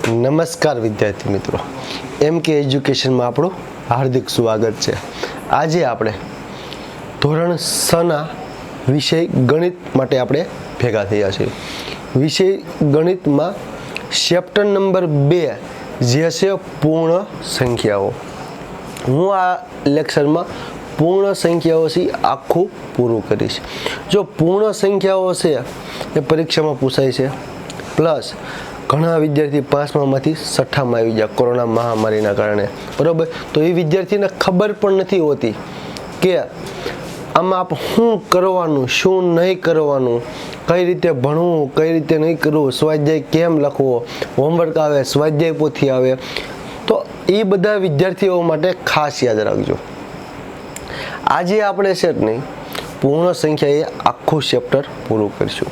નમસ્કાર વિદ્યાર્થી મિત્રો, MK એજ્યુકેશનમાં આપણું હાર્દિક સ્વાગત છે। આજે આપણે ધોરણ 6 ના વિષય ગણિત માટે આપણે ભેગા થયા છીએ। વિષય ગણિતમાં ચેપ્ટર નંબર 2 જે છે પૂર્ણ સંખ્યાઓ। હું આ લેક્ચરમાં પૂર્ણ સંખ્યાઓથી આખું પૂરું કરીશ। જો પૂર્ણ સંખ્યાઓ છે એ પરીક્ષામાં પૂછાય છે, પ્લસ ઘણા વિદ્યાર્થી 5મામાંથી 6માં આવી ગયા કોરોના મહામારીના કારણે, બરાબર। તો એ વિદ્યાર્થીને ખબર પણ નથી હોતી કે આમાં આપ શું કરવાનું, શું નહીં કરવાનું, કઈ રીતે ભણવું, કઈ રીતે નહીં કરવું, સ્વાધ્યાય કેમ લખવો, હોમવર્ક આવે, સ્વાધ્યાય પોથી આવે। તો એ બધા વિદ્યાર્થીઓ માટે ખાસ યાદ રાખજો। આજે આપણે છે નહીં પૂર્ણ સંખ્યા એ આખું ચેપ્ટર પૂરું કરીશું।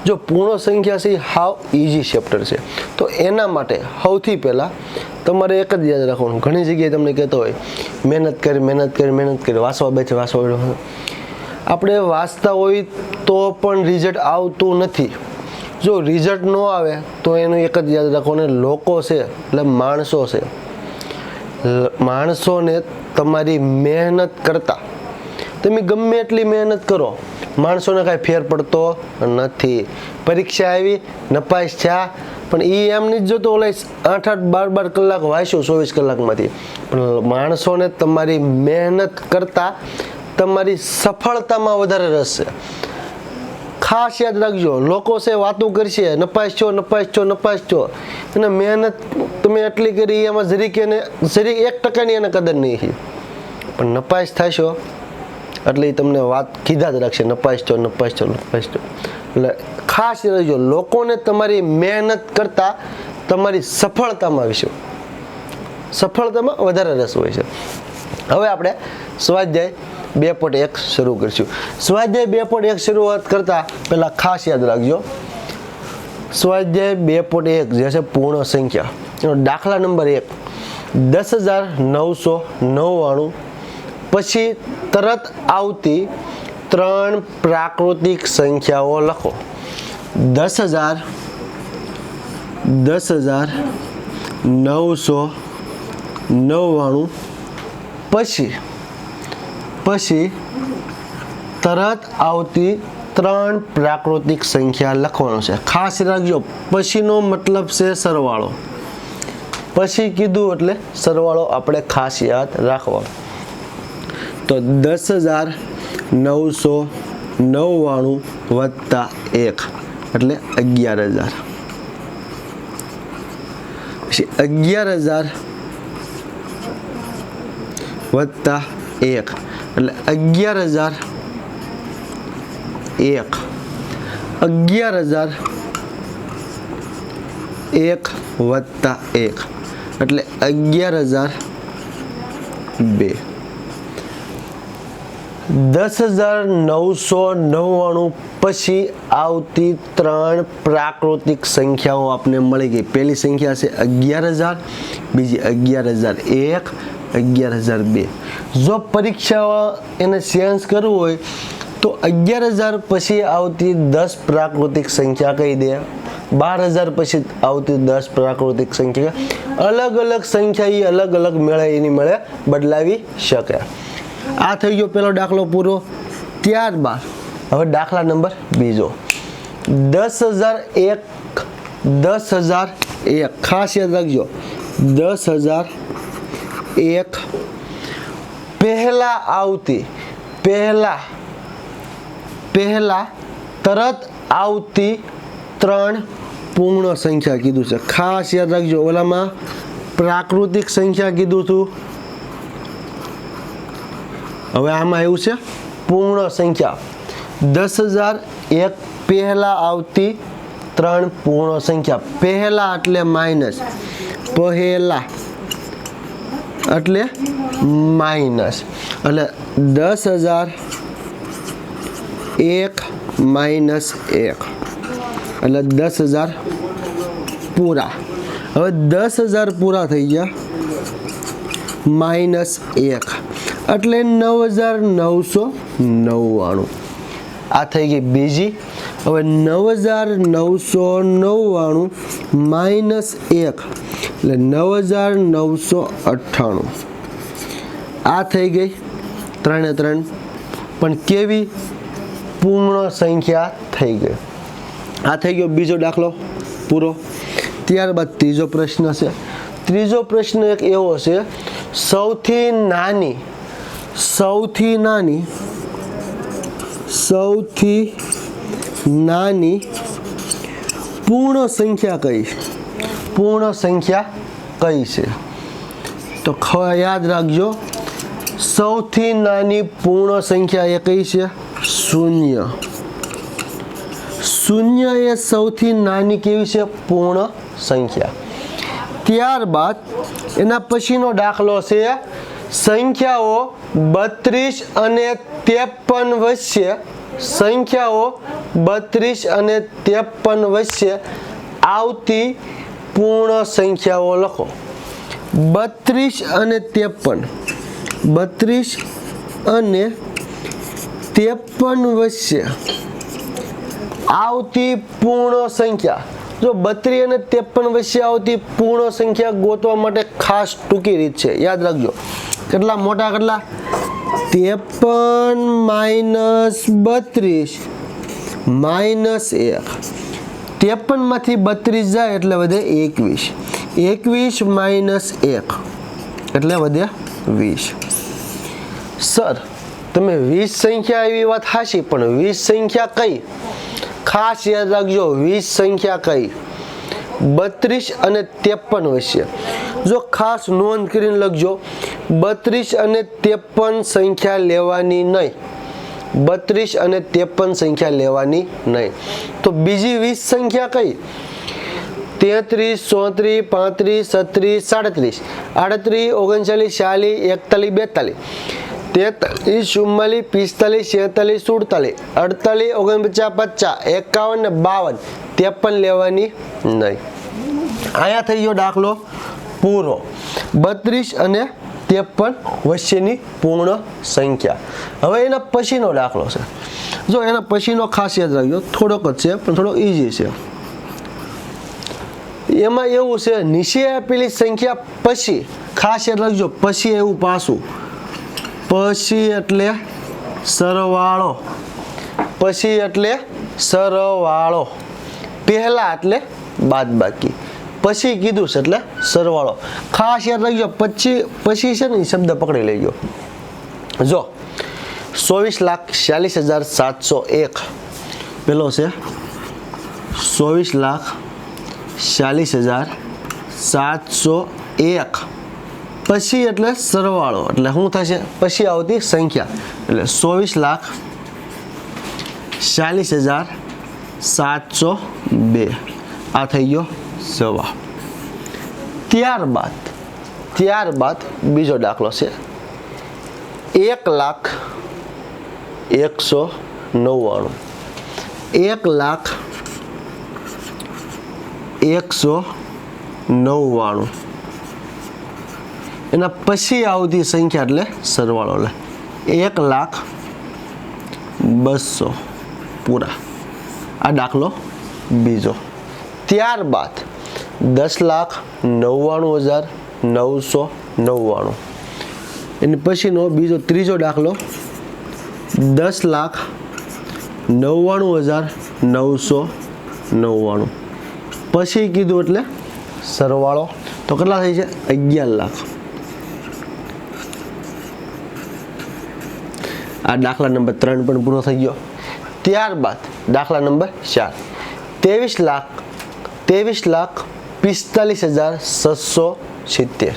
જો પૂર્ણ સંખ્યા છે હાવ ઇઝી ચેપ્ટર છે, તો એના માટે સૌથી પહેલાં તમારે એક જ યાદ રાખવાનું। ઘણી જગ્યાએ તમને કહેતો હોય મહેનત કરી વાંચવા બેઠે વાંચવા, આપણે વાંચતા હોય તો પણ રિઝલ્ટ આવતું નથી। જો રિઝલ્ટ ન આવે તો એનું એક જ યાદ રાખવાનું, લોકો છે એટલે માણસો છે, માણસોને તમારી મહેનત કરતાં તમે ગમે એટલી મહેનત કરો, માણસોને કાંઈ ફેર પડતો નથી। પરીક્ષા આવી, નપાસ થયા, પણ એ એમ નહીં જોતો ઓલા 8-8 12 કલાક વાંચ્યું 24 કલાકમાંથી, પણ માણસોને તમારી મહેનત કરતાં તમારી સફળતામાં વધારે રસ છે। ખાસ યાદ રાખજો, લોકો છે વાતો કરશે નપાસ છો, અને મહેનત તમે એટલી કરી એમાં જરીક 1% એને કદર નહીં, પણ નપાસ થશો એટલે એ તમને વાત કીધા જ રાખશે, નપાસ છો। એટલે ખાસ રહેજો, લોકોને તમારી મહેનત કરતાં તમારી સફળતામાં વધારે રસ હોય છે। હવે આપણે સ્વાધ્યાય 2.1 શરૂ કરીશું। સ્વાધ્યાય 2.1 શરૂઆત કરતાં પહેલાં ખાસ યાદ રાખજો, સ્વાધ્યાય 2.1 જે છે પૂર્ણ સંખ્યા, એનો દાખલા નંબર 1 10,999 પછી તરત આવતી 3 પ્રાકૃતિક સંખ્યાઓ લખો। 10,999 પછી તરત આવતી 3 પ્રાકૃતિક સંખ્યા લખવાનો છે। ખાસ રાખજો, પછીનો મતલબ છે સરવાળો, પછી કીધું એટલે સરવાળો આપણે ખાસ યાદ રાખવાનો। તો 10,999 વત્તા 1 એટલે 11,000, પછી 11,000 વત્તા 1 એટલે 11,001, 11,001 વત્તા 1 એટલે 11,002। 10,999 પછી આવતી 3 પ્રાકૃતિક સંખ્યાઓ આપને મળી ગઈ। પહેલી સંખ્યા છે 11,000, બીજી 11,001, 11,002। જો પરીક્ષા એને ચેન્જ કરવું હોય તો 11,000 પછી આવતી 10 પ્રાકૃતિક સંખ્યા કહી દે, 12,000 પછી આવતી 10 પ્રાકૃતિક સંખ્યા, અલગ અલગ સંખ્યા એ અલગ અલગ મેળે એની મેળે બદલાવી શકે। આ થઈ ગયો પહેલો દાખલો પૂરો। ત્યારબાદ હવે દાખલા નંબર 2, 10,001 ખાસ યાદ રાખજો, 10,001 પહેલા તરત આવતી 3 પૂર્ણ સંખ્યા કીધું છે। ખાસ યાદ રાખજો, ઓલામાં પ્રાકૃતિક સંખ્યા કીધું હતું, હવે આમાં એવું છે પૂર્ણ સંખ્યા। 10,001 પહેલા આવતી 3 પૂર્ણ સંખ્યા, પહેલા એટલે માઇનસ, પહેલા એટલે માઇનસ, એટલે 10,001 માઇનસ 1 એટલે 10,000 પૂરા। હવે 10,000 પૂરા થઈ ગયા, -1 એટલે 9,999। આ થઈ ગઈ બીજી। હવે 9,999 -1 એટલે 9998 આ થઈ ગઈ 3 ને 3 પણ કેવી પૂર્ણ સંખ્યા થઈ ગઈ. આ થઈ ગયો બીજો દાખલો પૂરો. ત્યારબાદ ત્રીજો પ્રશ્ન છે. ત્રીજો પ્રશ્ન એક એવો છે, સૌથી નાની પૂર્ણ સંખ્યા કઈ છે? તો યાદ રાખજો, સૌથી નાની પૂર્ણ સંખ્યા એ કઈ છે? શૂન્ય. શૂન્ય એ સૌથી નાની કેવી છે? પૂર્ણ સંખ્યા. ત્યારબાદ એના પછીનો દાખલો છે, સંખ્યાઓ 32 અને 53 વચ્ચે આવતી પૂર્ણ સંખ્યાઓ લખો. 32 અને 53 વચ્ચે આવતી પૂર્ણ સંખ્યા. જો 32 અને 53 વચ્ચે આવતી પૂર્ણ સંખ્યા ગોતવા માટે ખાસ ટૂંકી રીત છે, યાદ રાખજો. કેટલા મોટા? કેટલા? 53 - 32 -1. 53 માંથી 32 જાય એટલે વધે 21. 21 - 1 એટલે વધે 20. સર તમે 20 સંખ્યા એવી વાત હાશી, પણ 20 સંખ્યા કઈ? ખાસ યાદ રાખજો, 20 સંખ્યા કઈ? 32 અને 53 વચ્ચે. જો ખાસ નોંધ કરીને લખજો, 32 અને 53 સંખ્યા લેવાની નહીં. 32 અને 53 સંખ્યા લેવાની નહીં. તો બીજી 20 સંખ્યા કઈ? 33, 34, 35, 37, 38, 39, 40, 41, 42, 43, 44, 45, 46, 48, 49, 50, 51 ને 52, 53 લેવાની નહીં. અહીંયા થઈ ગયો દાખલો પૂરો. 32 અને 53 વચ્ચેની પૂર્ણ સંખ્યા. હવે એના પછીનો દાખલો છે. જો એના પછીનો ખાસ યાદ રાખજો, થોડોક જ છે પણ થોડો ઈઝી છે. એમાં એવું છે, નીચે આપેલી સંખ્યા પછી, ખાસ યાદ રાખજો, પછી એવું પાછું. પછી એટલે સરવાળો. પહેલા એટલે બાદબાકી. પછી કીધું છે એટલે સરવાળો. ખાસ યાદ રાખજો, પછી છે ને શબ્દ પકડી લેજો. જો 24,46,701 પેલો છે 24,46,701. પછી એટલે સરવાળો, એટલે શું થશે? પછી આવતી સંખ્યા, એટલે 24,46,702. આ થઈ ગયો જવાબ. ત્યારબાદ બીજો દાખલો છે, 1,199. 1,199. એના પછી આવતી સંખ્યા એટલે સરવાળો, એટલે 1,02,000 પૂરા. આ દાખલો બીજો. ત્યારબાદ 10,99,999. એની પછીનો બીજો ત્રીજો દાખલો 10,99,999. પછી કીધું એટલે સરવાળો. તો કેટલા થઈ છે? 11 લાખ. આ દાખલા નંબર 3 પણ પૂરો થઈ ગયો. ત્યારબાદ દાખલા નંબર 4, 23,45,670.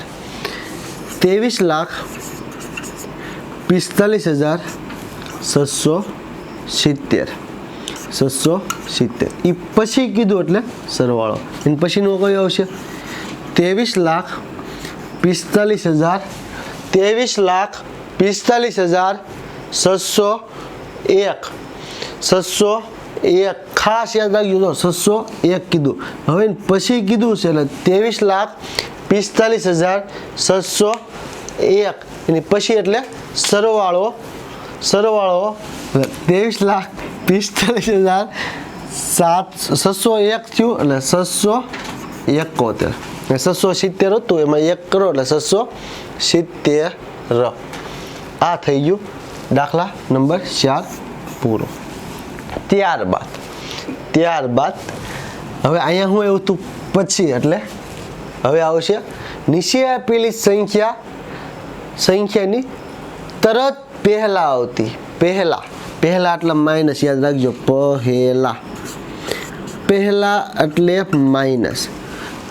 23,45,670. એ પછી કીધું એટલે સરવાળો. એની પછીનું કયું આવશે? 23,45,601. 601 ખાસ યાદ રાખજો, 601 કીધું. હવે પછી કીધું છે એટલે 23,45,601. એની પછી એટલે સરવાળો 23,45,601 થયું એટલે 601 71. 670 હતું એમાં 1 કરો એટલે 670. આ થઈ ગયું દાખલા નંબર 4 પૂરો. ત્યારબાદ હવે અહીંયા હું એવું તું પછી એટલે હવે આવશે નીચે આપેલી સંખ્યાની તરત પહેલા આવતી પહેલા એટલે માઇનસ યાદ રાખજો પહેલા એટલે માઇનસ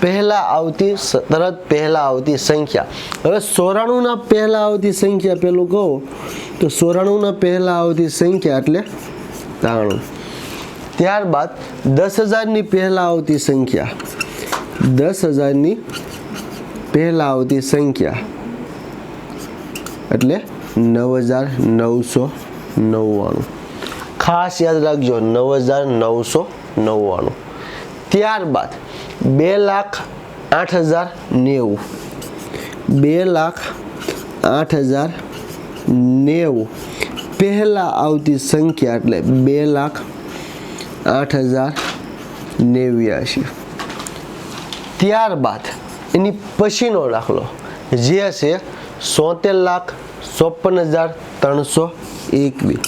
તરત પહેલા આવતી સંખ્યા. હવે 94 પહેલા આવતી સંખ્યા પેલું કહું તો 94 પહેલા આવતી સંખ્યા એટલે 93. ત્યારબાદ 10,000 પહેલા આવતી સંખ્યા 10,000 પહેલા આવતી સંખ્યા એટલે 9,999. ખાસ યાદ રાખજો 9,999. ત્યારબાદ 2,08,090 2,08,090 પહેલા આવતી સંખ્યા એટલે 2,08,089. ત્યારબાદ એની પછીનો દાખલો જે છે 73,54,321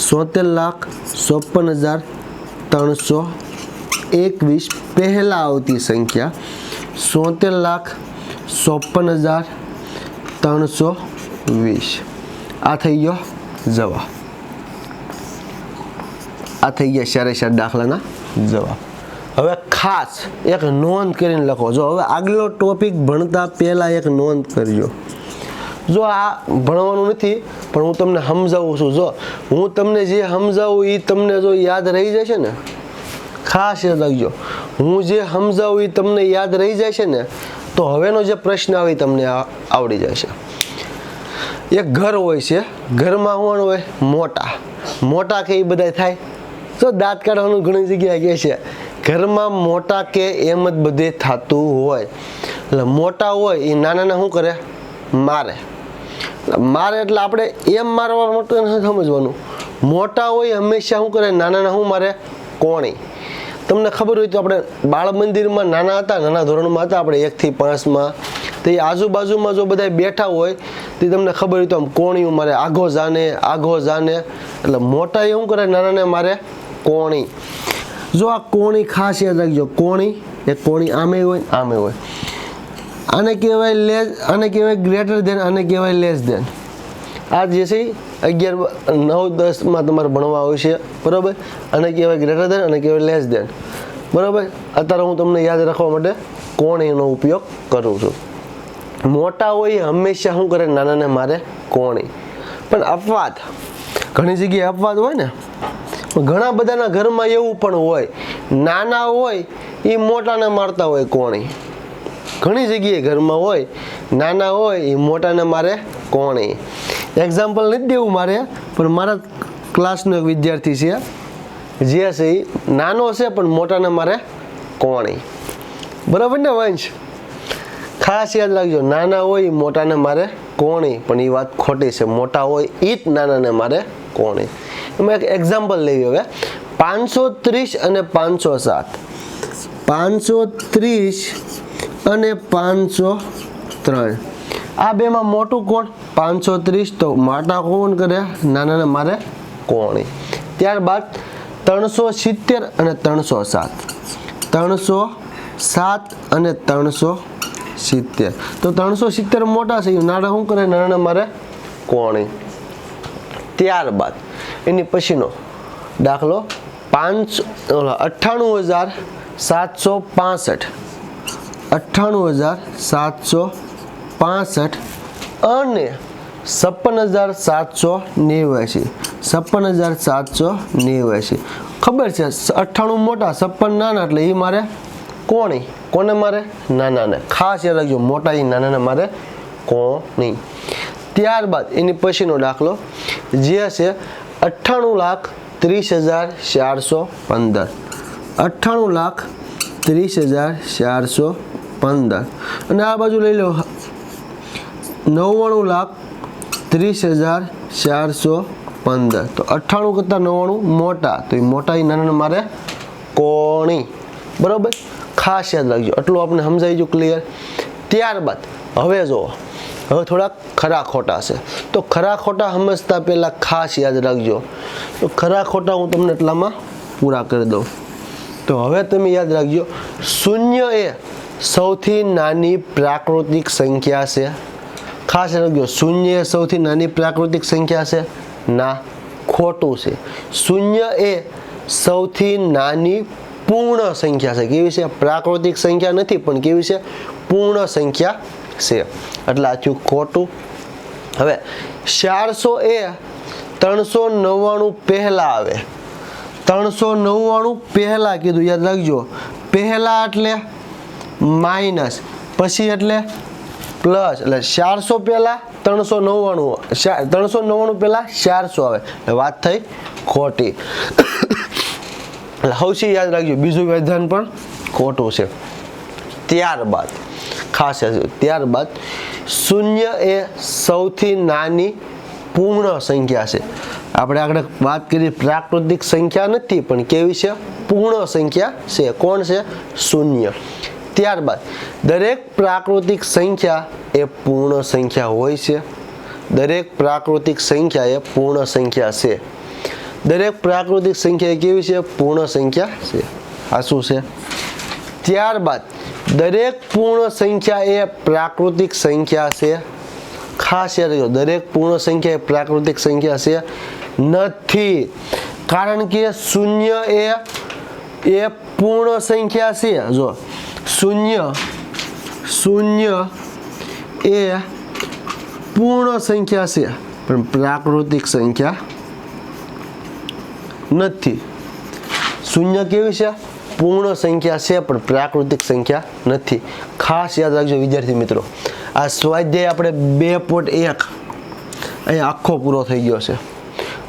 73,54,321 પહેલા આવતી સંખ્યા 73,54,320. આ થઈ ગયો જવાબ. આ થઈ ગયા 4 દાખલાના જવાબ. હવે ખાસ એક નોંધ કરીને લખો. જો હવે આગલો ટોપિક ભણતા પહેલા એક નોંધ કરજો. જો આ ભણવાનું નથી પણ હું તમને સમજાવું છું. જો હું તમને જે સમજાવું એ તમને જો યાદ રહી જશે ને, ખાસ યાદ રાખજો, હું જે સમજાવું એ તમને યાદ રહી જાય છે ને તો હવેનો જે પ્રશ્ન આવે તમને આવડી જશે. એક ઘર હોય છે, ઘરમાં કોણ હોય? મોટા કે એ બધા થાય. જો દાંત કાઢવાનું ઘણી જગ્યાએ કહે છે ઘરમાં મોટા કે એમ જ બધે થતું હોય. એટલે મોટા હોય એ નાનાને શું કરે? મારે એટલે આપણે એમ મારવા માટે સમજવાનું. મોટા હોય હંમેશા શું કરે? નાનાને શું મારે? કોણી. તમને ખબર હોય તો આપણે બાળ મંદિરમાં નાના ધોરણમાં હતા આપણે 1 થી 5માં, તો એ આજુબાજુમાં જો બધા બેઠા હોય તો તમને ખબર હોય તો આમ કોણી મારે, આઘો જાને. એટલે મોટા શું કરે? નાનાને મારે કોણી. જો આ કોણી ખાસ યાદ રાખજો. કોણી આમે હોય આને કહેવાય ગ્રેટર ધેન, આને કહેવાય લેસ ધેન. આ જે છે 11, 9, 10માં તમારે ભણવા આવશે, બરાબર. આને કહેવાય ગ્રેટર ધેન, આને કહેવાય લેસ ધેન, બરાબર. અત્યારે હું તમને યાદ રાખવા માટે કોણીનો ઉપયોગ કરું છું. મોટા હોય હંમેશા શું કરે? નાનાને મારે કોણી. પણ અપવાદ, ઘણી જગ્યાએ અપવાદ હોય ને, ઘણા બધાના ઘરમાં એવું પણ હોય નાના હોય એ મોટાને મારતા હોય કોણી. ઘણી જગ્યાએ ઘરમાં હોય નાના હોય એ મોટાને મારે કોણી. એક્ઝામ્પલ નથી દેવું મારે, પણ મારા ક્લાસનો એક વિદ્યાર્થી છે જે છે એ નાનો છે પણ મોટાને મારે કોણી. બરાબર ને વંશ? ખાસ યાદ રાખજો, નાના હોય એ મોટાને મારે કોણી, પણ એ વાત ખોટી છે. મોટા હોય એ જ નાનાને મારે કોણી. એમાં એક એક્ઝામ્પલ લઈએ હવે. 530 અને 507. 530 અને 503. આ બેમાં મોટું કોણ? 530. તો મોટા કોણ કરે? નાનાને મારે કોણી. ત્યારબાદ 370 અને 307. 307 અને 370. તો 370 મોટા છે, નાના શું કરે? નાનાને મારે કોણી. ત્યારબાદ એની પછીનો દાખલો 98,765. 98,765 અને 56,789. 56,789. ખબર છે 98 મોટા 56 નાના એટલે એ મારે કોણી. કોને મારે? નાનાને. ખાસ યાદ રાખજો, મોટા એ નાનાને મારે કોણી. ત્યારબાદ એની પછીનો દાખલો જે છે 98,30,415. 98,30,415. અને આ બાજુ લઈ લો 99,30,415. તો 98 કરતાં 99 મોટા, તો એ મોટા એ નાનાને મારે કોણી. બરાબર. ખાસ યાદ રાખજો, આટલું આપણે સમજાઈ ગયું, ક્લિયર? ત્યારબાદ હવે જુઓ, હવે થોડા ખરા ખોટા છે, તો ખરા ખોટા સમજતા પહેલાં ખાસ યાદ રાખજો. તો ખરા ખોટા હું તમને એટલામાં પૂરા કરી દઉં. તો હવે તમે યાદ રાખજો, શૂન્ય એ સૌથી નાની પ્રાકૃતિક સંખ્યા છે. ખાસ યાદ રાખજો, શૂન્ય એ સૌથી નાની પ્રાકૃતિક સંખ્યા છે? ના, ખોટું છે. શૂન્ય એ સૌથી નાની પૂર્ણ સંખ્યા છે. કેવી છે? પ્રાકૃતિક સંખ્યા નથી, પણ કેવી છે? પૂર્ણ સંખ્યા છે. એટલે આ થયું ખોટું. હવે 400 એ 399 પહેલા આવે. 399 પહેલા કીધું, યાદ રાખજો. પહેલા એટલે માઇનસ, પછી એટલે પ્લસ. એટલે 400 પહેલા 399, 399 પહેલા 400 આવે. એટલે વાત થઈ ખોટી. એટલે હવથી યાદ રાખજો, બીજું વિધાન પણ ખોટું છે. ત્યારબાદ ખાસ ત્યારબાદ શૂન્ય એ સૌથી નાની પૂર્ણ સંખ્યા છે. આપણે આગળ વાત કરી, પ્રાકૃતિક સંખ્યા નથી, પણ કેવી છે? પૂર્ણ સંખ્યા છે. કોણ છે? શૂન્ય. ત્યારબાદ દરેક પ્રાકૃતિક સંખ્યા એ પૂર્ણ સંખ્યા હોય છે. દરેક પ્રાકૃતિક સંખ્યા એ પૂર્ણ સંખ્યા છે. દરેક પ્રાકૃતિક સંખ્યા કેવી છે? પૂર્ણ સંખ્યા છે. આ શું છે? ત્યારબાદ દરેક પૂર્ણ સંખ્યા એ પ્રાકૃતિક સંખ્યા છે. ખાસ યાદ રાખજો, દરેક પૂર્ણ સંખ્યા એ પ્રાકૃતિક સંખ્યા છે નથી. કારણ કે શૂન્ય એ પૂર્ણ સંખ્યા છે. જો શૂન્ય એ પૂર્ણ સંખ્યા છે, પણ પ્રાકૃતિક સંખ્યા નથી. શૂન્ય કેવી છે? પૂર્ણ સંખ્યા છે, પણ પ્રાકૃતિક સંખ્યા નથી. ખાસ યાદ રાખજો વિદ્યાર્થી મિત્રો. આ સ્વાધ્યાય આપણે 2.1 અહીંયા આખો પૂરો થઈ ગયો છે.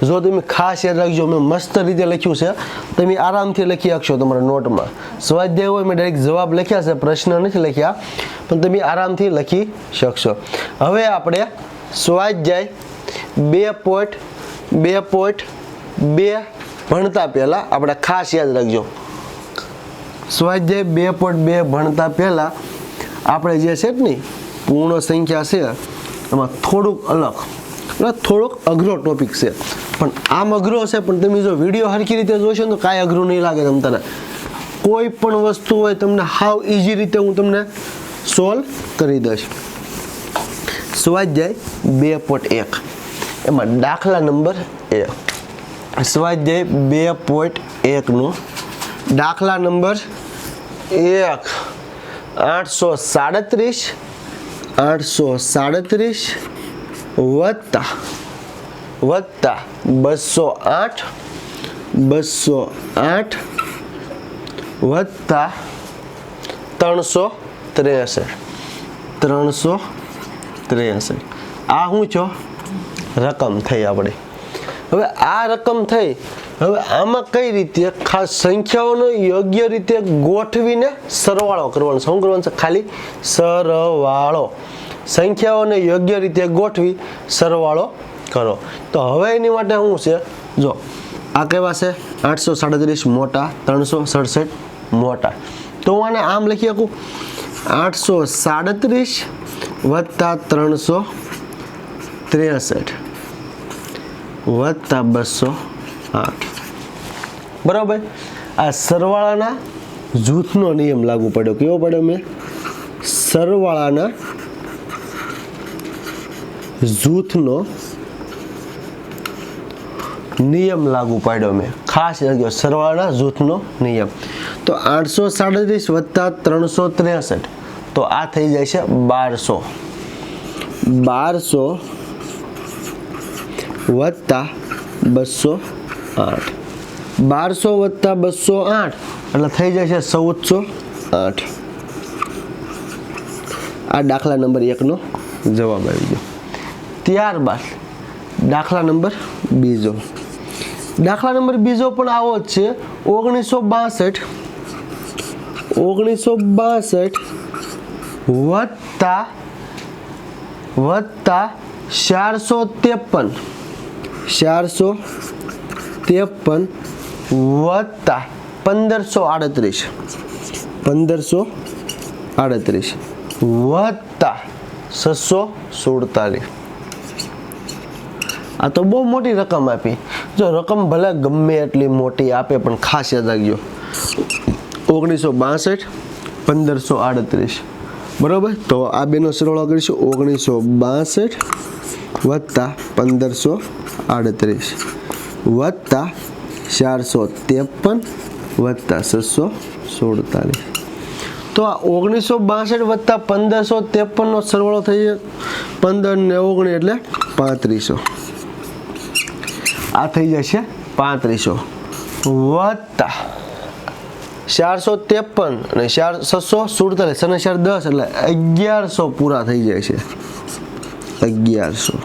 જો તમે ખાસ યાદ રાખજો, મેં મસ્ત રીતે લખ્યું છે, તમે આરામથી લખી શકશો તમારા નોટમાં. સ્વાધ્યાય હોય મેં ડાયરેક્ટ જવાબ લખ્યા છે, પ્રશ્ન નથી લખ્યા, પણ તમે આરામથી લખી શકશો. હવે આપણે સ્વાધ્યાય 2.2 ભણતા પહેલાં આપણે ખાસ યાદ રાખજો, સ્વાધ્યાય 2.2 ભણતા પહેલાં આપણે જે છે ને પૂર્ણ સંખ્યા છે એમાં થોડુંક અલગ, એટલે થોડોક અઘરો ટોપિક છે. પણ આમ અઘરો છે, પણ તમે જો વિડીયો હરખી રીતે જોશો તો કાંઈ અઘરું નહીં લાગે તમને. કોઈ પણ વસ્તુ હોય તમને હાવ ઇઝી રીતે હું તમને સોલ્વ કરી દઈશ. સ્વાધ્યાય 2.1 એમાં દાખલા નંબર 1. સ્વાધ્યાય 2.1 નો દાખલા નંબર 1, 837 વત્તા 208 વત્તા 363. આ શું છો? રકમ થઈ આપણી. હવે આ રકમ થઈ, હવે આમાં કઈ રીતે ખાસ સંખ્યાઓનો યોગ્ય રીતે ગોઠવીને સરવાળો કરવાનો. શું કરવાનું છે? ખાલી સરવાળો. સંખ્યાઓને યોગ્ય રીતે ગોઠવી સરવાળો કરો. તો હવે એની માટે શું છે? જો આ કેવા છે? 837 મોટા, 367 મોટા. તો હું આને આમ લખી શકું, 837 વત્તા 363 વત્તા 208. બરાબર. આ સરવાળાના જૂથનો નિયમ લાગુ પડ્યો. કેવો પડ્યો? મેં સરવાળાના જૂથનો નિયમ લાગુ પાડ્યો મેં. ખાસ રાખજો, સરવાળાના જૂથનો નિયમ. તો 837 વત્તા 363, તો આ થઈ જાય છે 1200. 1200 વત્તા 208. 1200 વત્તા 208 એટલે થઈ જાય છે 1408. આ દાખલા નંબર 1 નો જવાબ આવી ગયો. ત્યારબાદ દાખલા નંબર 2. દાખલા નંબર 2 પણ આવો જ છે. 1962 વત્તા 453 વત્તા 1538. 1538 વત્તા 647. આ તો બહુ મોટી રકમ આપી. જો રકમ ભલે ગમે એટલી મોટી આપે પણ ખાસ યાદ રાખજો 1962 1538 બરાબર. તો આ બેનો સરવાળો કરીશું 1962 વત્તા 1538 વત્તા 453 વત્તા 647. તો આ 1962 વત્તા 1553 નો સરવાળો થઈ જાય 15 ને 19 એટલે 3500. આ થઈ જશે 3500 વત્તા 453 અને 647 અને 4 10 એટલે 1100 પૂરા થઈ જાય છે 1100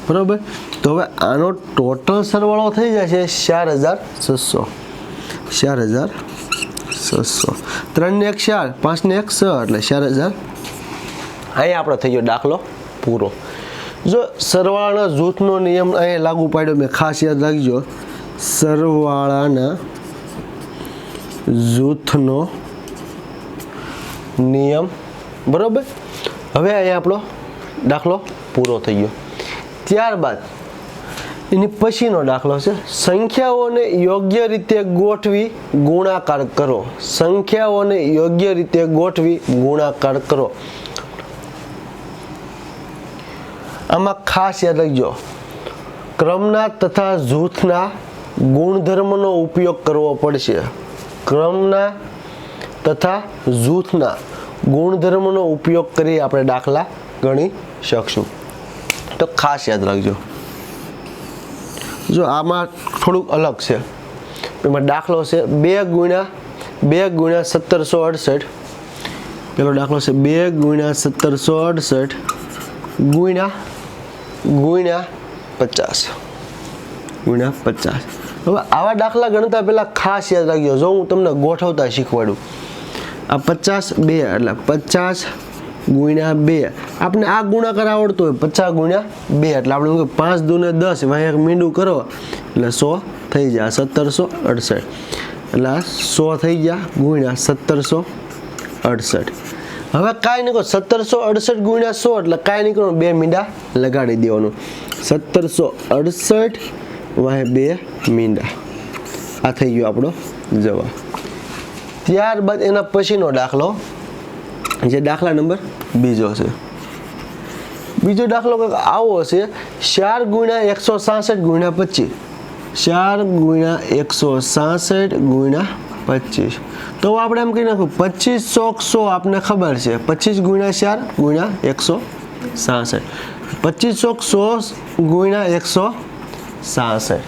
બરાબર. તો હવે આનો ટોટલ સરવાળો થઈ જાય છે 4600. 4600 3 ને 1 4 5 ને 1 6 એટલે 4000. અહીંયા આપણો થઈ ગયો દાખલો પૂરો. જો સરવાળાના જૂથનો નિયમ અહીંયા લાગુ પાડ્યો મેં, ખાસ યાદ રાખજો સરવાળાના જૂથનો નિયમ બરાબર. હવે અહીંયા આપણો દાખલો પૂરો થઈ ગયો. ત્યારબાદ એની પછીનો દાખલો છે સંખ્યાઓને યોગ્ય રીતે ગોઠવી ગુણાકાર કરો. સંખ્યાઓને યોગ્ય રીતે ગોઠવી ગુણાકાર કરો. આમાં ખાસ યાદ રાખજો ક્રમના તથા જૂથના ગુણધર્મનો ઉપયોગ કરવો પડશે. ક્રમના તથા જૂથના ગુણધર્મનો ઉપયોગ કરી આપણે દાખલા ગણી શકશું. તો ખાસ યાદ રાખજો. જો આમાં થોડુંક અલગ છે. એમાં દાખલો છે 2 ગુણ્યા 1768. પેલો દાખલો છે 2 ગુણ્યા 1768 ગુણ્યા 50. હવે આવા દાખલા ગણતા પહેલા ખાસ યાદ રાખજો. જો હું તમને ગોઠવતા શીખવાડું, આ 50 2 એટલે 50 ગુણ્યા 2. આપણે આ ગુણાકાર આવડતો હોય 50 ગુણ્યા 2 એટલે આપણે 5 દૂને 10 વાય એક મીંડું કરો એટલે 100 થઈ જાય 1768 એટલે 100 થઈ ગયા ગુણ્યા 1768. હવે કાંઈ નહીં કરો 1768 ગુણ્યા 100 એટલે કાંઈ નહીં કરો 2 મીંડા લગાડી દેવાનું. 1768 વાય 2 મીંડા. આ થઈ ગયો આપણો જવાબ. ત્યારબાદ એના પછીનો દાખલો જે દાખલા નંબર બીજો છે. બીજો દાખલો કંઈક આવો છે 4 ગુણ્યા 166 ગુણ્યા 25. 4 ગુણ્યા 166 ગુણ્યા 25. તો આપણે એમ કહી નાખું 25 100 આપને ખબર છે 25 ગુણ્યા 4 ગુણ્યા 166. 25 100 ગુણ્યા 166.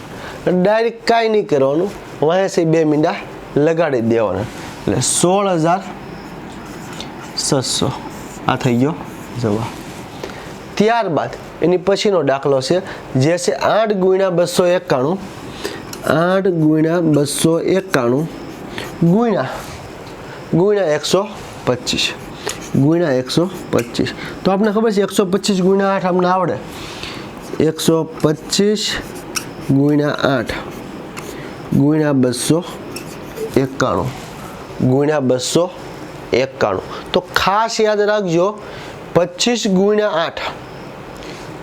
ડાયરેક્ટ કાંઈ નહીં કરવાનું, વાંચી 2 મીંડા લગાડી દેવાના એટલે 16600. આ થઈ ગયો જવાબ. ત્યારબાદ એની પછીનો દાખલો છે જે છે 8 ગુણ્યા 291. 8 ગુણ્યા 291 ગુણ્યા 125 ગુણ્યા 125. તો આપણે ખબર છે 125 ગુણ્યા 8 આપણે આવડે. 125 ગુણ્યા 8 ગુણ્યા 291 ગુણ્યા 291. તો ખાસ યાદ રાખજો 25 ગુણ્યા 8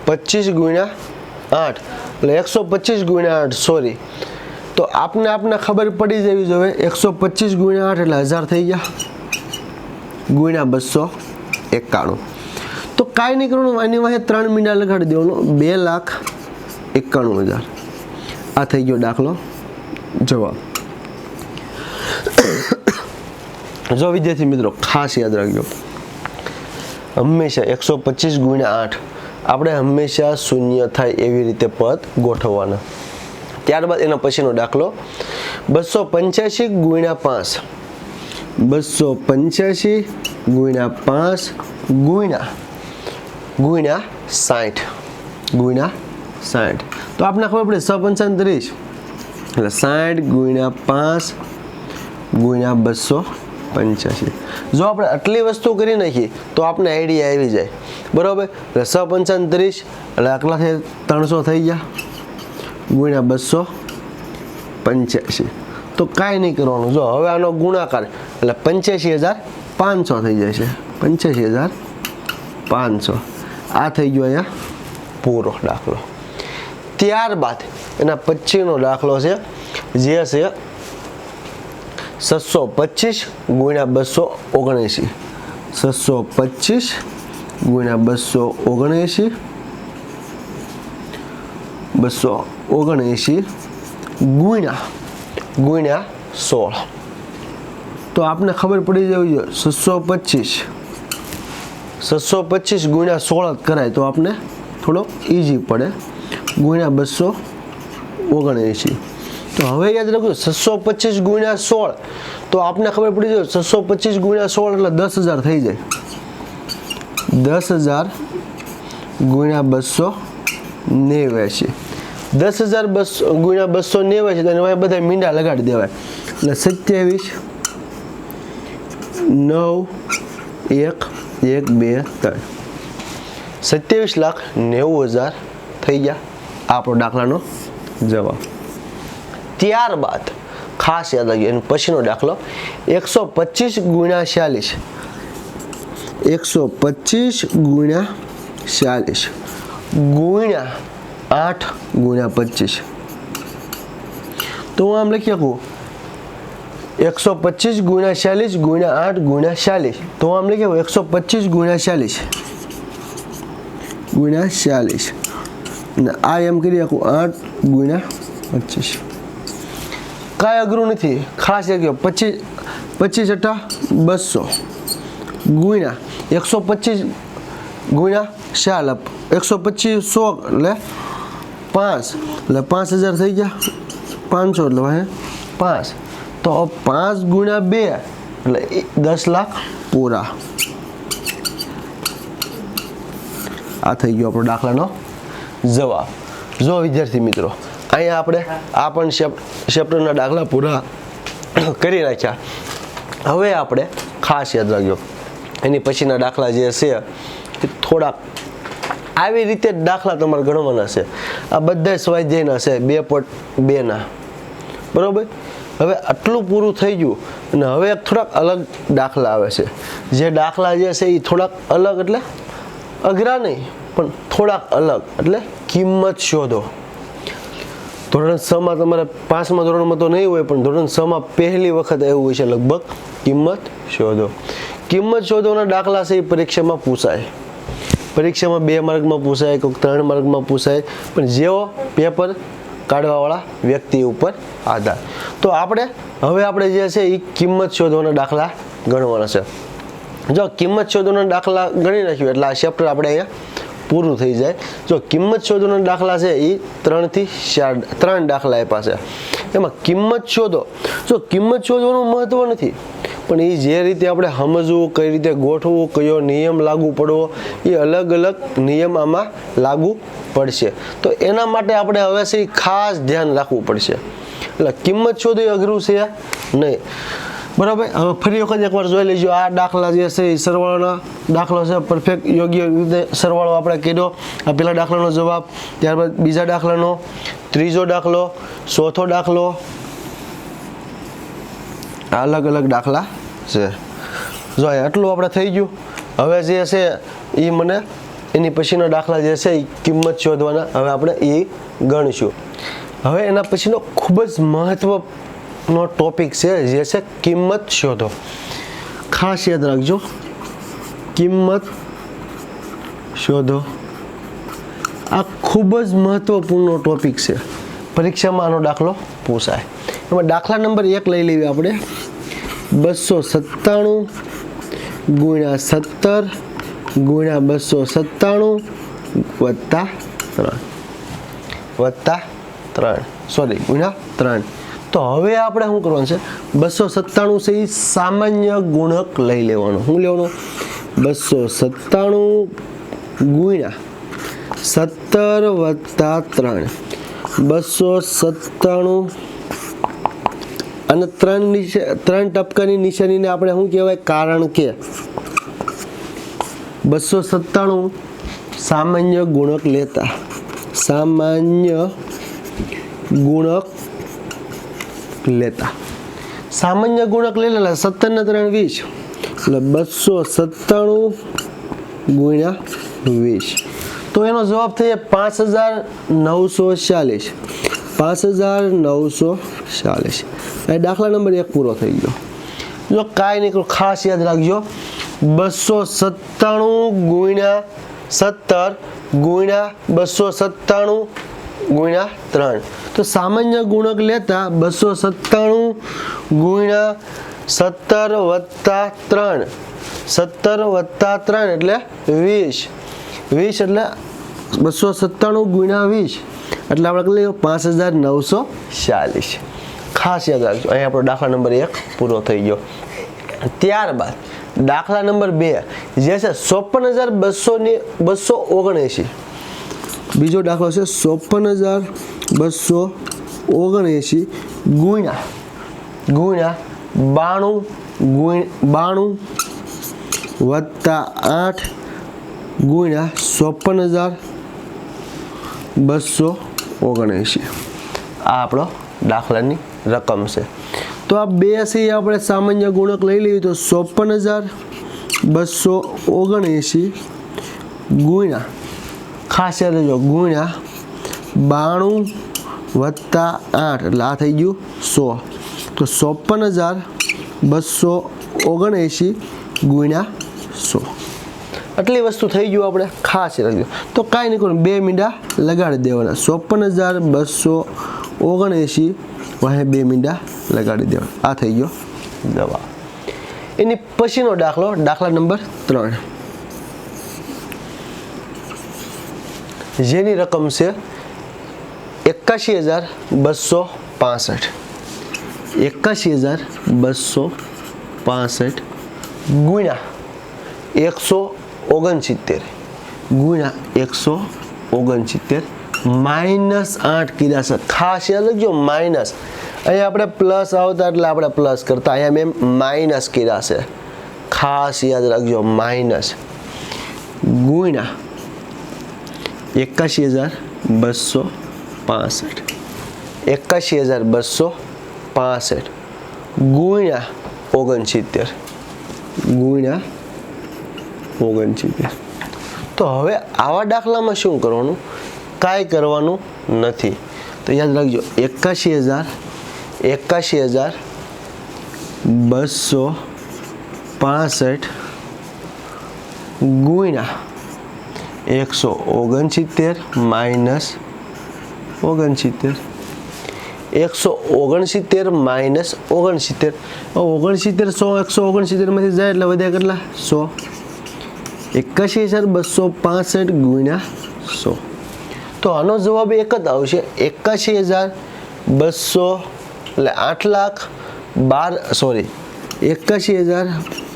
25 ગુણ્યા 8 એટલે 125 ગુણ્યા 8 સોરી. તો આપને ખબર પડી જવી જોઈએ 125 ગુણ્યા 8 એટલે 1000 થઈ ગયા ગુણ્યા 291. તો કાંઈ નહીં કરવાનું, એની વાંહે 3 મીંડા લગાડી દેવાનું 2,91,000. આ થઈ ગયો દાખલો જવાબ. જો વિદ્યાર્થી મિત્રો ખાસ યાદ રાખજો હંમેશા 125 ગુણ્યા 8 આપણે હંમેશા શૂન્ય થાય એવી રીતે પદ ગોઠવવાના. ત્યારબાદ એના પછીનો દાખલો 285 ગુણ્યા 5. 285 ગુણ્યા 5 ગુણ્યા 60 ગુણ્યા 60. તો આપણે ખબર પડે 635 એટલે 60 ગુણ્યા 5 ગુણ્યા 285. જો આપણે આટલી વસ્તુ કરી નાખીએ તો આપણે આઈડિયા આવી જાય બરાબર. એટલે 635 એટલે આટલાથી 300 થઈ ગયા ગુણ્યા 285. તો કાંઈ નહીં કરવાનું. જો હવે આનો ગુણાકાર એટલે 85,500 થઈ જાય છે. 85,500 આ થઈ ગયો અહીંયા પૂરો દાખલો. ત્યારબાદ એના પછીનો દાખલો છે જે છે 725 ગુણ્યા 279. 725 ગુણ્યા 279 ગુણ્યા 16. તો આપને ખબર પડી જવી જોઈએ 725 ગુણ્યા 16 કરાય તો આપને થોડો ઈઝી પડે. ગુણ્યા 279. તો હવે યાદ રાખજો 725 ગુણ્યા 16 તો આપને ખબર પડી જાય 725 ગુણ્યા 16 એટલે 10,000 થઈ જાય. 10,000 ગુણ્યા 289. 10,000 ગુણ્યા 289 તો એના બધા મીંડા લગાડી દેવાય એટલે 27 9 1 1 2 3 27,90,000 થઈ ગયા આપણો દાખલાનો જવાબ. ત્યારબાદ ખાસ યાદ રાખજો એનો પછીનો દાખલો 125 ગુણ્યા 46. 125 ગુણ્યા 46 ગુણ્યા 8 ગુણ્યા 25. તો હું આમ લખી શકું 125 ગુણ્યા 46 ગુણ્યા 8 ગુણ્યા 46. તો હું આમ લખી શકું 125 ગુણ્યા 46 ગુણ્યા 46 અને આ એમ કરી શકું 8 ગુણ્યા 25. કાંઈ અઘરું નથી. ખાસ એ કહ્યું 25 અઠા 200 ગુણ્યા 125 ગુણ્યા 4 125 100 એટલે 5 એટલે 5,000 થઈ ગયા. 500 એટલે ભાઈ 5 તો 5 ગુણ્યા 2 એટલે 10 લાખ પૂરા. આ થઈ ગયો આપણો દાખલાનો જવાબ. જો વિદ્યાર્થી મિત્રો અહીંયા આપણે આ પણ ચેપ્ટરના દાખલા પૂરા કરી નાખ્યા. હવે આપણે ખાસ યાદ રાખજો એની પછીના દાખલા જે છે એ થોડાક આવી રીતે દાખલા તમારે ગણવાના છે. આ બધા સ્વાધ્યાયના છે 2.2 બરાબર. હવે આટલું પૂરું થઈ ગયું અને હવે થોડાક અલગ દાખલા આવે છે. જે દાખલા જે છે એ થોડાક અલગ એટલે અઘરા નહીં પણ થોડાક અલગ એટલે કિંમત શોધો. ધોરણ 6માં તમારે 5મા ધોરણમાં તો નહીં હોય પણ ધોરણ 6માં પહેલી વખત એવું હોય છે લગભગ કિંમત શોધો. કિંમત શોધોના દાખલા છે એ પરીક્ષામાં પૂછાય. પરીક્ષામાં 2 માર્કમાં પૂછાય, કોઈક 3 માર્કમાં પૂછાય, પણ જેવો પેપર કાઢવાવાળા વ્યક્તિ ઉપર આધાર. તો આપણે જે છે એ કિંમત શોધવાના દાખલા ગણવાના છે. જો કિંમત શોધવાના દાખલા ગણી નાખ્યું એટલે આ ચેપ્ટર આપણે અહીંયા પૂરું થઈ જાય. જો કિંમત શોધવાના દાખલા છે એ 3 થી 4 દાખલા આપ્યા છે. એમાં કિંમત શોધો. જો કિંમત શોધવાનું મહત્વ નથી પણ એ જે રીતે આપણે સમજવું, કઈ રીતે ગોઠવવું, કયો નિયમ લાગુ પડવો એ અલગ અલગ નિયમ આમાં લાગુ પડશે. તો એના માટે આપણે હવે છે ખાસ ધ્યાન રાખવું પડશે. એટલે કિંમત શોધવી અઘરું છે નહીં. બરાબર. હવે ફરી વખત એકવાર જોઈ લેજો. આ દાખલા જે છે એ સરવાળાનો દાખલો છે. પરફેક્ટ યોગ્ય રીતે સરવાળો આપણે કર્યો. આ પહેલા દાખલાનો જવાબ, ત્યારબાદ બીજા દાખલાનો, ત્રીજો દાખલો, ચોથો દાખલો, અલગ અલગ દાખલા છે. જો આટલું આપણે થઈ ગયું. હવે જે છે એ મને એની પછીનો દાખલા જે છે એ કિંમત શોધવાના હવે આપણે એ ગણીશું. હવે એના પછીનો ખૂબ જ મહત્વનો ટોપિક છે જે છે કિંમત શોધો. ખાસ યાદ રાખજો કિંમત શોધો. આ ખૂબ જ મહત્વપૂર્ણ ટોપિક છે. પરીક્ષામાં આનો દાખલો પૂછાય. એમાં દાખલા નંબર 1 લઈ લેવી આપણે. 297 ગુણ્યા 17 ગુણ્યા 297 વત્તા 3 સોરી ગુણ્યા 3. તો હવે આપણે શું કરવાનું છે 297 છે એ સામાન્ય ગુણક લઈ લેવાનો. શું લેવાનો 297 ગુણ્યા 17 વત્તા 3 297 અને 3 ટપકાની નિશાનીને આપણે શું કહેવાય કારણ કે 297 સામાન્ય ગુણક લેતા. સામાન્ય ગુણક લેતા સામાન્ય ગુણક લઈ લેલા 17 ને 3 20 એટલે 297 ગુણ્યા 20 તો એનો જવાબ થઈ 5940 5940 એ દાખલા નંબર 1 પૂરો થઈ ગયો જો કાંઈ નહીં કરો ખાસ યાદ રાખજો 297 ગુણ્યા 17 ગુણ્યા 297 ગુણ્યા 3 તો સામાન્ય ગુણક લેતા 297 ગુણ્યા 17 વત્તા 3 17 વત્તા 3 એટલે 20 એટલે 297 ગુણ્યા 20 એટલે આપણે લઈએ 5940 ખાસ યાદ રાખજો અહીં આપણો દાખલા નંબર 1 પૂરો થઈ ગયો ત્યારબાદ દાખલા નંબર 2 જે છે 54279 બીજો દાખલો છે 54279 ગુણ્યા 92 વત્તા 8 ગુણ્યા 54279 આ આપણો દાખલાની રકમ છે તો આ બે છે આપણે સામાન્ય ગુણક લઈ લઈએ તો 54279 ગુણ્યા ખાસ યાદ રાખજો ગુણ્યા 92 વત્તા 8 એટલે આ થઈ ગયું 100 તો 54279 ગુણ્યા 100 આટલી વસ્તુ થઈ ગયું આપણે ખાસ રાખજો તો કાંઈ નહીં કરો 2 મીંડા લગાડી દેવાના 54279 વાહે 2 મીંડા લગાડી દેવાના આ થઈ ગયો જવાબ એની પછીનો દાખલો દાખલા નંબર 3 જેની રકમ છે 81265 81265 ગુણ્યા 169 ગુણ્યા 169 -8 કીધા છે ખાસ યાદ રાખજો માઇનસ અહીંયા આપણે પ્લસ આવતા એટલે આપણે પ્લસ કરતા અહીંયા મેં માઇનસ કીધા છે ખાસ યાદ રાખજો માઇનસ ગુણ્યા 81265 81265 ગુણ્યા 69 તો હવે આવા દાખલામાં શું કરવાનું કાંઈ કરવાનું નથી તો યાદ રાખજો 81265 ગુણ્યા 169 માઇનસ 69 169 માઇનસ 69 169 માંથી જાય એટલે વધ્યા કેટલા 100 81265 ગુણ્યા 100 તો આનો જવાબ એક જ આવશે 81200 એટલે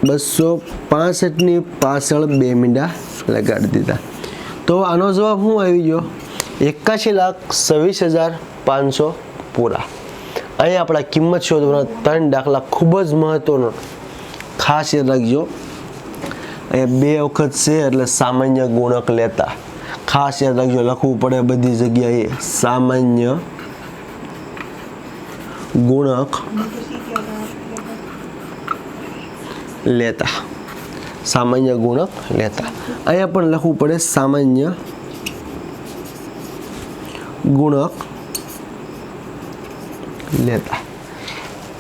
8,12,65 ની પાછળ 2 મીંડા લગાડી દીધા તો આનો જવાબ શું આવી ગયો 81,26,500 પૂરા અહીંયા આપણા કિંમત શોધવાના 3 દાખલા ખૂબ જ મહત્વનો ખાસ યાદ રાખજો અહીંયા 2 વખત છે એટલે સામાન્ય ગુણક લેતા ખાસ યાદ રાખજો લખવું પડે બધી જગ્યાએ સામાન્ય ગુણક લેતા સામાન્ય ગુણક લેતા અહીંયા પણ લખવું પડે સામાન્ય ગુણક લેતા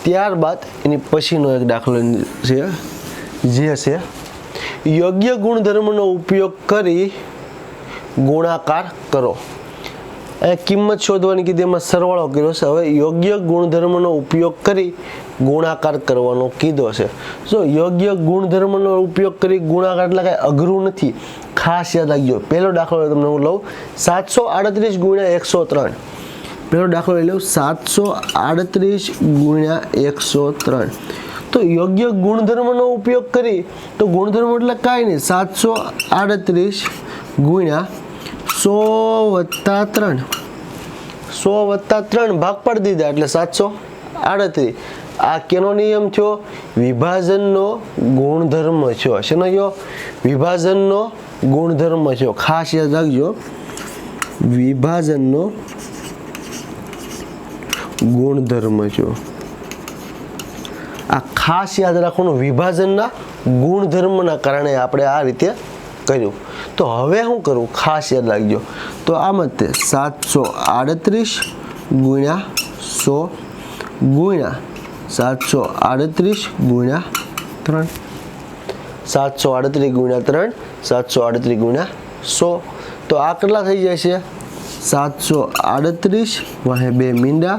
ત્યારબાદ એની પછીનો એક દાખલો છે જે છે યોગ્ય ગુણધર્મનો ઉપયોગ કરી ગુણાકાર કરો અહીંયા કિંમત શોધવાની કીધી એમાં સરવાળો કર્યો છે હવે યોગ્ય ગુણધર્મનો ઉપયોગ કરી ગુણાકાર કરવાનો કીધો છે જો યોગ્ય ગુણધર્મનો ઉપયોગ કરી ગુણાકાર એટલે કાંઈ અઘરું નથી ખાસ યાદ રાખજો પહેલો દાખલો તમને હું લઉં 738 ગુણ્યા 103 પહેલો દાખલો લઈ લઉં 738 ગુણ્યા 103 તો યોગ્ય ગુણધર્મનો ઉપયોગ કરી તો ગુણધર્મ એટલે કાંઈ નહીં 738 ગુણ્યા 100 વત્તા 3 ભાગ પાડી દીધા એટલે 738 આ કેનો નિયમ થયો વિભાજનનો ગુણધર્મ થયો શેનો થયો વિભાજનનો ગુણધર્મ થયો ખાસ યાદ રાખજો વિભાજનનો ગુણધર્મ થયો ખાસ યાદ રાખવાનું, વિભાજનના ગુણધર્મના કારણે આપણે આ રીતે કર્યું. તો હવે શું કરવું ખાસ યાદ રાખજો. તો આમ જ તે 738 ગુણ્યા 100 ગુણ્યા 738 ગુણ્યા 3, 738 ગુણ્યા 3, 738 ગુણ્યા 100. તો આ કેટલા થઈ જાય છે? 738 વાહે 2 મીંડા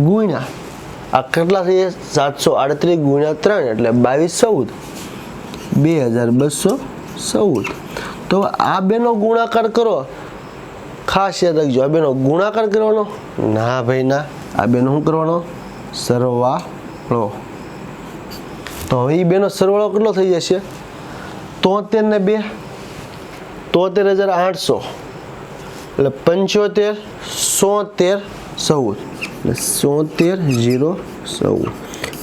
ગુણ્યા આ કેટલા થઈ જાય? 738 ગુણ્યા 3 એટલે 22 14, 2214. તો આ બેનો ગુણાકાર કરો. ખાસ યાદ રાખજો, આ બેનો ગુણાકાર કરવાનો ના ભાઈ ના, આ બેનો શું કરવાનો? સરવાળો. તો હવે એ બેનો સરવાળો કેટલો થઈ જશે? 73 ને 2 73,800 એટલે 75 76 14 એટલે 77014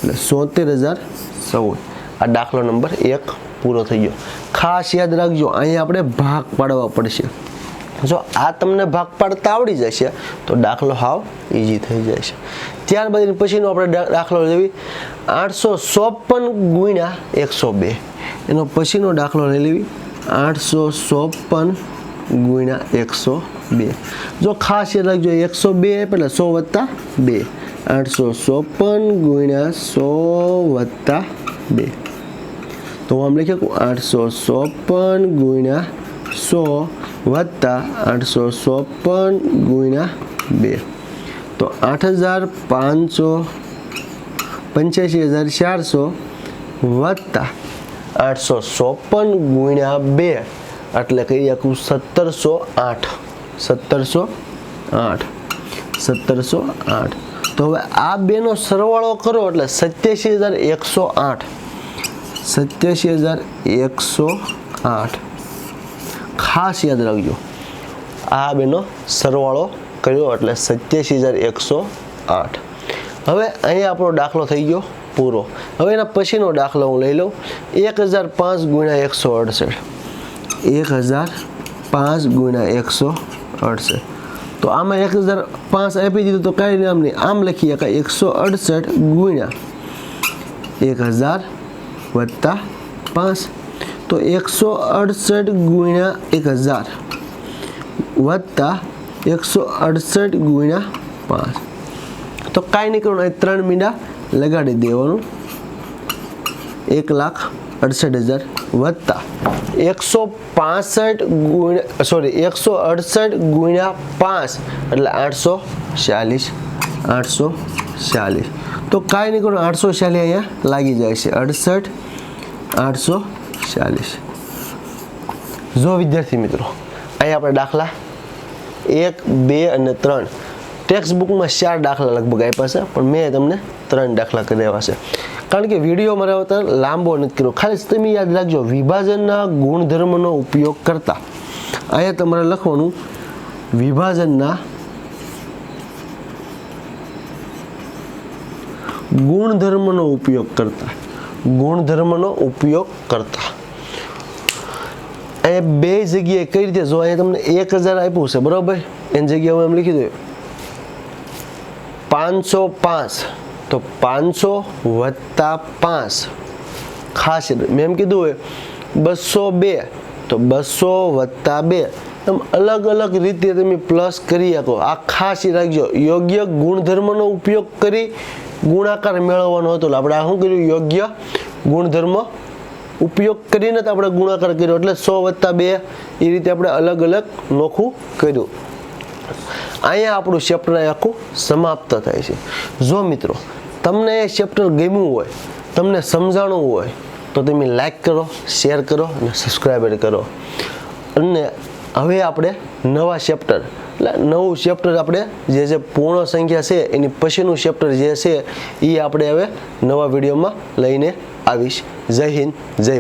એટલે 77014. આ દાખલો નંબર 1 પૂરો થઈ ગયો. ખાસ યાદ રાખજો, અહીંયા આપણે ભાગ પાડવા પડશે. જો આ તમને ભાગ પાડતા આવડી જશે તો દાખલો હાવ ઈઝી થઈ જશે. ત્યારબાદ પછીનો આપણે દાખલો લેવી 854 ગુણ્યા 102. એનો પછીનો દાખલો લઈ લેવી 854 ગુણ્યા 102. જો ખાસ યાદ રાખજો 102 એટલે 100 વત્તા 2, 854 ગુણ્યા 100 વત્તા 2. તો આમ લખી 854 ગુણ્યા 100 વત્તા 854 ગુણ્યા 2. તો 8,500 85,400 વત્તા 854 ગુણ્યા 2 એટલે કહી શકું 1708. તો હવે આ બેનો સરવાળો કરો એટલે 87,108. 87,108. ખાસ યાદ રાખજો, આ બેનો સરવાળો કર્યો એટલે 87,108. હવે અહીંયા આપણો દાખલો થઈ ગયો પૂરો. હવે એના પછીનો દાખલો હું લઈ લઉં 1005 ગુણ્યા 168. 1005 ગુણ્યા 168. તો આમાં 1005 આપી દીધું તો કાંઈ નામ નહીં, આમ લખીએ કે 168 ગુણ્યા 1000 વત્તા 5. તો 168 ગુણ્યા 1000 વત્તા 168 ગુણ્યા 5. તો કાંઈ નહીં કરવાનું, 3 મીંડા લગાડી દેવાનું. 1,68,000 વત્તા 168 ગુણ્યા 5 એટલે 840. તો કાંઈ નહીં કરવાનું, 840 અહીંયા લાગી જાય છે. 68 840. જો વિદ્યાર્થી મિત્રો, અહીંયા આપણે દાખલા 1, 2 અને 3 ટેક્સ્ટ બુકમાં 4 દાખલા લગભગ આપ્યા છે, પણ મેં તમને 3 દાખલા કર્યા છે. કારણ કે વિડીયો મારા વતા લાંબો નથી કર્યો. ખાલી તમે યાદ રાખજો, વિભાજનના ગુણધર્મનો ઉપયોગ કરતા અહીંયા તમારે લખવાનું વિભાજનના ગુણધર્મનો ઉપયોગ કરતા. અહીંયા બે જગ્યાએ કઈ રીતે? જો અહીંયા તમને 1000 આપ્યું છે બરાબર, એની જગ્યાએ એમ લખી દો 505. તો 500 વત્તા 5. ખાસ મેં એમ કીધું હોય 202 તો 200 વત્તા 2. એમ અલગ અલગ રીતે તમે પ્લસ કરી શકો. આ ખાસ રાખજો, યોગ્ય ગુણધર્મનો ઉપયોગ કરી ગુણાકાર મેળવવાનો હતો. આપણે આ શું કર્યું? યોગ્ય ગુણધર્મ ઉપયોગ કરીને તો આપણે ગુણાકાર કર્યો એટલે 100 વત્તા 2 એ રીતે આપણે અલગ અલગ નોખું કર્યું. અહીંયા આપણું ચેપ્ટર આખું સમાપ્ત થાય છે. જો મિત્રો તમને એ ચેપ્ટર ગમ્યું હોય, તમને સમજાણું હોય તો તમે લાઈક કરો, શેર કરો અને સબસ્ક્રાઈબ કરો. અને હવે આપણે નવા ચેપ્ટર એટલે નવું ચેપ્ટર આપણે જે પૂર્ણ સંખ્યા છે એની પછીનું ચેપ્ટર જે છે એ આપણે હવે નવા વિડીયોમાં લઈને આવીશ. જય હિન્દ, જય